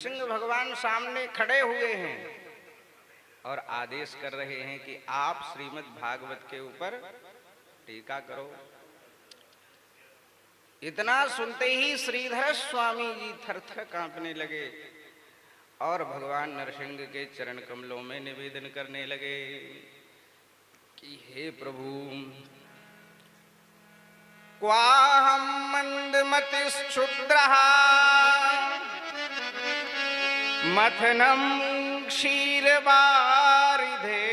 सिंह भगवान सामने खड़े हुए हैं और आदेश कर रहे हैं कि आप श्रीमद् भागवत के ऊपर टीका करो। इतना सुनते ही श्रीधर स्वामी जी थरथर कांपने लगे और भगवान नरसिंह के चरण कमलों में निवेदन करने लगे कि हे प्रभु, क्वाहम मंदमतिश्क्षुद्रः मथनम क्षीरवारिधे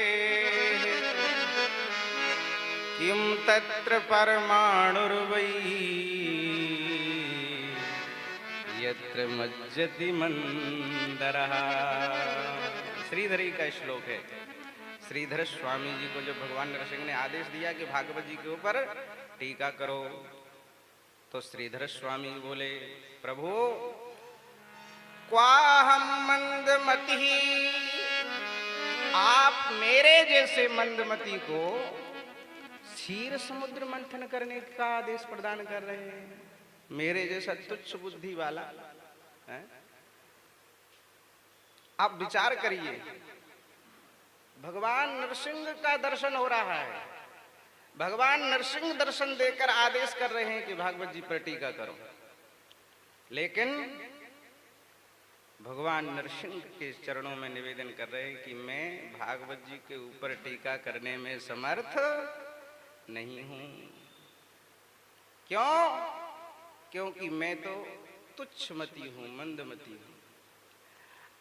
किम तत्र परमाणुर्वै यत्र मज्जति मंदरः। श्रीधरी का श्लोक है। श्रीधर स्वामी जी को जब भगवान नरसिंह ने आदेश दिया कि भागवत जी के ऊपर टीका करो, तो श्रीधर स्वामी बोले, प्रभु क्वाहम मंदमति, आप मेरे जैसे मंदमति को क्षीर समुद्र मंथन करने का आदेश प्रदान कर रहे हैं। मेरे जैसा तुच्छ बुद्धि वाला है? आप विचार करिए, भगवान नरसिंह का दर्शन हो रहा है, भगवान नरसिंह दर्शन देकर आदेश कर रहे हैं कि भागवत जी पर टीका करो, लेकिन भगवान नरसिंह के चरणों में निवेदन कर रहे हैं कि मैं भागवत जी के ऊपर टीका करने में समर्थ नहीं हूं। क्यों? क्योंकि मैं तो तुच्छमति हूं, मंदमति हूं।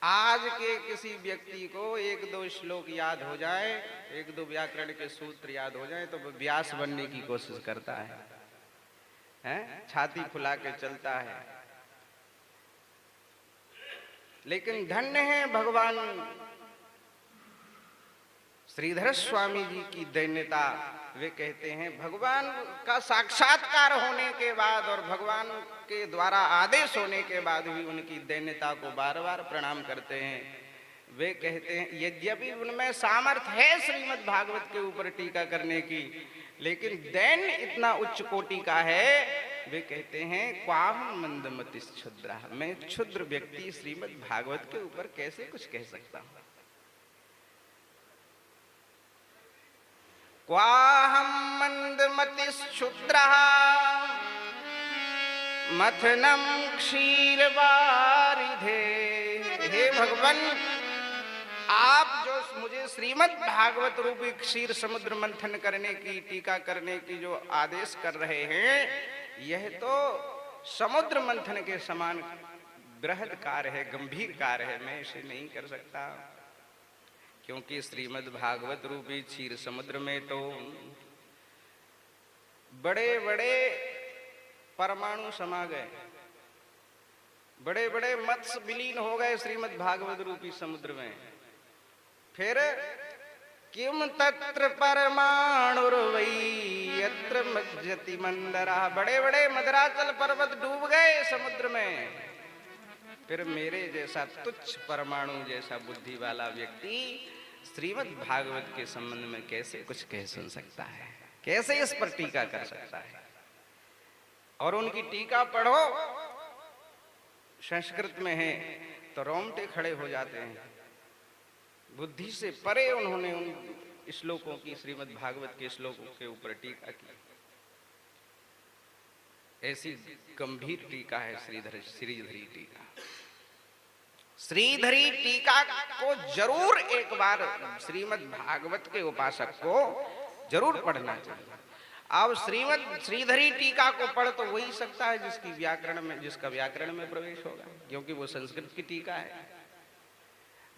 आज के किसी व्यक्ति को एक दो श्लोक याद हो जाए, एक दो व्याकरण के सूत्र याद हो जाए तो वो व्यास बनने की कोशिश करता है? छाती फुला के चलता है। लेकिन धन्य है भगवान श्रीधर स्वामी जी की दैन्यता। वे कहते हैं भगवान का साक्षात्कार होने के बाद और भगवान के द्वारा आदेश होने के बाद भी उनकी दैन्यता को बार बार प्रणाम करते हैं। वे कहते हैं यद्यपि उनमें सामर्थ्य है श्रीमद् भागवत के ऊपर टीका करने की, लेकिन दैन्य इतना उच्च कोटि का है। वे कहते हैं क्वाहम मंदमतिश् क्षुद्रः, मैं क्षुद्र व्यक्ति श्रीमद् भागवत के ऊपर कैसे कुछ कह सकता हूं। क्वाहम मंदमतिश् क्षुद्रः मथनम क्षीरवारिधे। हे भगवान, आप जो मुझे श्रीमद् भागवत रूपी क्षीर समुद्र मंथन करने की, टीका करने की जो आदेश कर रहे हैं, यह तो समुद्र मंथन के समान बृहद कार्य है, गंभीर कार्य है। मैं इसे नहीं कर सकता, क्योंकि श्रीमद् भागवत रूपी क्षीर समुद्र में तो बड़े बड़े परमाणु समा गए, बड़े बड़े मत्स्य विलीन हो गए श्रीमद् भागवत रूपी समुद्र में। फिर किम तत्र परमाणुर्वै यत्र मज्जति मंदरः, बड़े बड़े मदराचल पर्वत डूब गए समुद्र में। फिर मेरे जैसा तुच्छ परमाणु जैसा बुद्धि वाला व्यक्ति श्रीमद् भागवत के संबंध में कैसे कुछ कह सुन सकता है, कैसे इस पर टीका कर सकता है। और उनकी टीका पढ़ो, संस्कृत में है तो रोंगटे खड़े हो जाते हैं। बुद्धि से परे उन्होंने उन श्लोकों की, श्रीमद् भागवत के श्लोकों के ऊपर टीका की। ऐसी गंभीर टीका है श्रीधरी टीका। श्रीधरी टीका को जरूर एक बार श्रीमद् भागवत के उपासक को जरूर पढ़ना चाहिए। अब श्रीधरी टीका को पढ़ तो वही सकता है जिसका व्याकरण में प्रवेश होगा, क्योंकि वो संस्कृत की टीका है।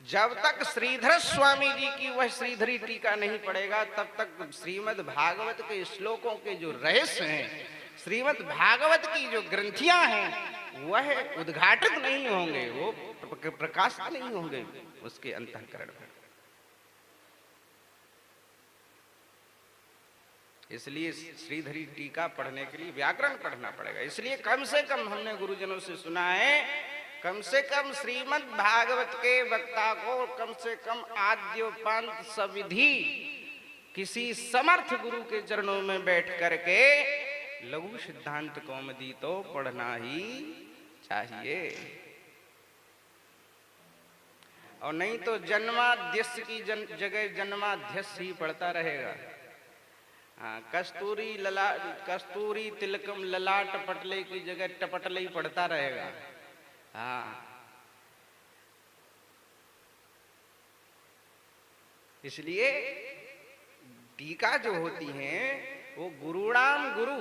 जब तक श्रीधर स्वामी जी की वह श्रीधरी टीका नहीं पड़ेगा, तब तक श्रीमद् भागवत के श्लोकों के जो रहस्य हैं, श्रीमद् भागवत की जो ग्रंथियां हैं, वह उद्घाटित नहीं होंगे, वो प्रकाशित नहीं होंगे उसके अंतःकरण में। इसलिए श्रीधरी टीका पढ़ने के लिए व्याकरण पढ़ना पड़ेगा। इसलिए कम से कम हमने गुरुजनों से सुना है, कम से कम श्रीमद् भागवत के वक्ता को कम से कम आद्योपांत सविधि किसी समर्थ गुरु के चरणों में बैठ करके लघु सिद्धांत कौमुदी तो पढ़ना ही चाहिए। और नहीं तो जन्माध्यक्ष की जगह जन्माध्यक्ष ही पढ़ता रहेगा। हाँ, कस्तूरी तिलकम ललाट पटले की जगह टपटले ही पढ़ता रहेगा। हाँ, इसलिए टीका जो होती है वो गुरुणाम गुरु,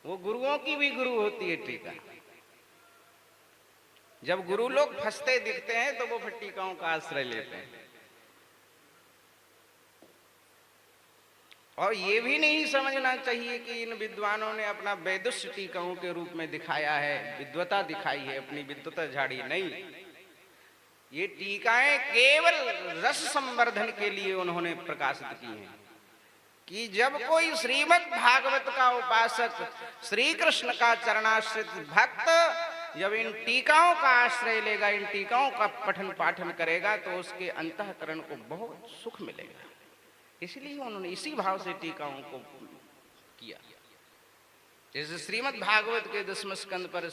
वो गुरुओं की भी गुरु होती है टीका। जब गुरु लोग फंसते दिखते हैं तो वो फिर टीकाओं का आश्रय लेते हैं। और ये भी नहीं समझना चाहिए कि इन विद्वानों ने अपना वैदुष्य टीकाओं के रूप में दिखाया है, विद्वता दिखाई है, अपनी विद्वता झाड़ी नहीं। ये टीकाएं केवल रस संवर्धन के लिए उन्होंने प्रकाशित की हैं कि जब कोई श्रीमद् भागवत का उपासक, श्री कृष्ण का चरणाश्रित भक्त जब इन टीकाओं का आश्रय लेगा, इन टीकाओं का पठन पाठन करेगा तो उसके अंतःकरण को बहुत सुख मिलेगा। इसलिए उन्होंने इसी भाव से टीकाओं को किया। जैसे श्रीमद् भागवत के 10वें स्कंद पर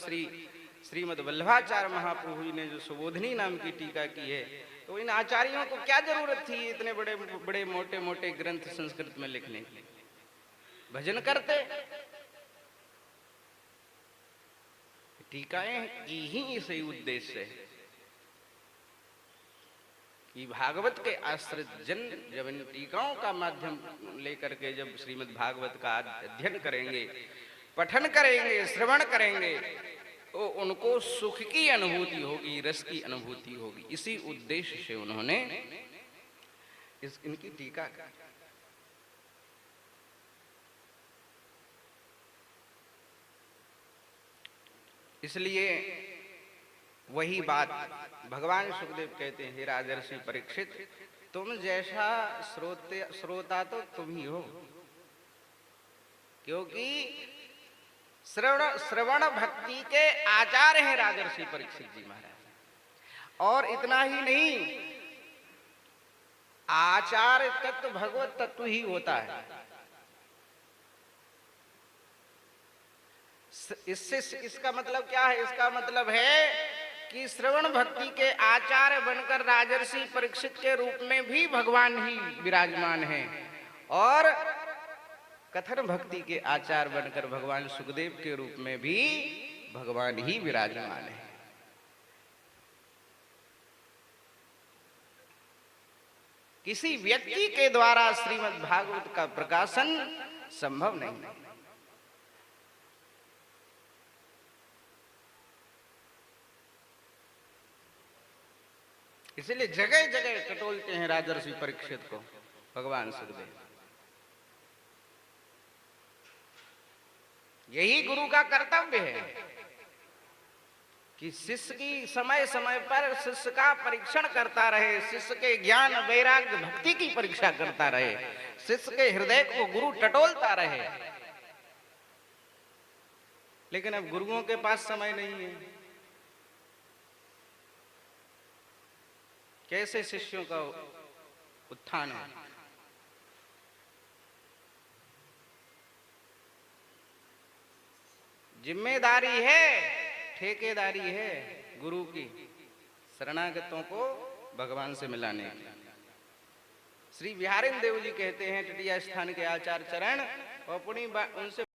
श्रीमद् वल्लभाचार्य महाप्रभु ने जो सुबोधनी नाम की टीका की है, तो इन आचार्यों को क्या जरूरत थी इतने बड़े बड़े मोटे मोटे ग्रंथ संस्कृत में लिखने की? भजन करते। टीकाएं की ही इसी उद्देश्य है कि भागवत के आश्रित जन जब इन टीकाओं का माध्यम लेकर के जब श्रीमद् भागवत का अध्ययन करेंगे, पठन करेंगे, श्रवण करेंगे, तो उनको सुख की अनुभूति होगी, रस की अनुभूति होगी। इसी उद्देश्य से उन्होंने इनकी टीका की। इसलिए वही बात भगवान सुखदेव कहते हैं, हे राजर्षि परीक्षित, तुम जैसा श्रोता तो तुम ही हो, क्योंकि श्रवण भक्ति के आचार्य हैं राजर्षि परीक्षित जी महाराज। और इतना ही नहीं, आचार्य तत्व भगवत तत्व ही होता है। इसका मतलब क्या है? इसका मतलब है कि श्रवण भक्ति के आचार्य बनकर राजर्षि परीक्षित के रूप में भी भगवान ही विराजमान हैं, और कथन भक्ति के आचार्य बनकर भगवान सुखदेव के रूप में भी भगवान ही विराजमान है। किसी व्यक्ति के द्वारा श्रीमद् भागवत का प्रकाशन संभव नहीं। इसलिए जगह जगह टटोलते हैं राजर्षि परीक्षित को भगवान सुखदेव। यही गुरु का कर्तव्य है कि शिष्य की समय समय पर शिष्य का परीक्षण करता रहे, शिष्य के ज्ञान वैराग्य भक्ति की परीक्षा करता रहे, शिष्य के हृदय को गुरु टटोलता रहे। लेकिन अब गुरुओं के पास समय नहीं है। कैसे शिष्यों का उत्थान है? जिम्मेदारी है, ठेकेदारी है गुरु की शरणागतों को भगवान से मिलाने की। श्री बिहारिन देव जी कहते हैं, टिटिया स्थान के आचार्य चरण, और अपनी उनसे